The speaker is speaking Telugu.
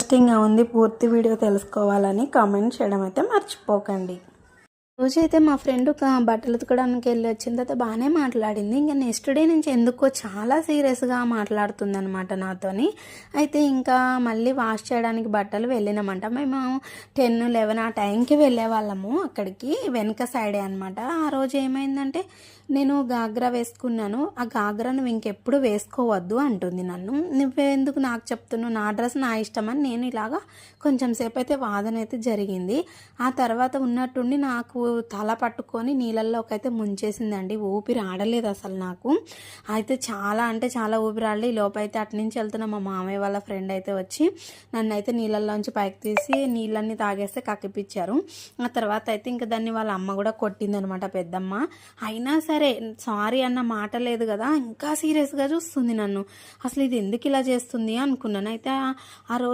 ఇంట్రెస్టింగ్గా ఉంది. పూర్తి వీడియో తెలుసుకోవాలని కామెంట్ చేయడం అయితే మర్చిపోకండి. రోజైతే మా ఫ్రెండ్ ఒక బట్టలు ఉతకడానికి వెళ్ళి వచ్చిన తర్వాత బాగానే మాట్లాడింది. ఇంకా నెక్స్ట్ డే నుంచి ఎందుకో చాలా సీరియస్గా మాట్లాడుతుంది అనమాట నాతోని. అయితే ఇంకా మళ్ళీ వాష్ చేయడానికి బట్టలు వెళ్ళినామంట. మేము 10-11 ఆ టైంకి వెళ్ళే వాళ్ళము అక్కడికి, వెనక సైడే అనమాట. ఆ రోజు ఏమైందంటే నేను గాగ్రా వేసుకున్నాను. ఆ గాగ్రా నువ్వు ఇంకెప్పుడు వేసుకోవద్దు అంటుంది నన్ను. నువ్వెందుకు నాకు చెప్తున్నావు, నా డ్రెస్ నా ఇష్టం అని నేను ఇలాగా కొంచెం సేపు అయితే వాదన అయితే జరిగింది. ఆ తర్వాత ఉన్నట్టుండి నాకు తల పట్టుకొని నీళ్ళల్లోకి అయితే ముంచేసిందండి. ఊపిరి ఆడలేదు అసలు నాకు. అయితే చాలా అంటే చాలా ఊపిరి ఆడలేదు. ఈ లోపైతే అటు నుంచి వెళ్తున్న మా మామయ్య వాళ్ళ ఫ్రెండ్ అయితే వచ్చి నన్ను అయితే నీళ్ళల్లోంచి పైకి తీసి నీళ్ళన్నీ తాగేస్తే కక్కిపిచ్చారు. ఆ తర్వాత అయితే ఇంకా దాన్ని వాళ్ళ అమ్మ కూడా కొట్టిందనమాట, పెద్దమ్మ. అయినా సరే సారీ అన్న మాట లేదు కదా, ఇంకా సీరియస్గా చూస్తుంది నన్ను. అసలు ఇది ఎందుకు ఇలా చేస్తుంది అనుకున్నాను. అయితే ఆ రోజు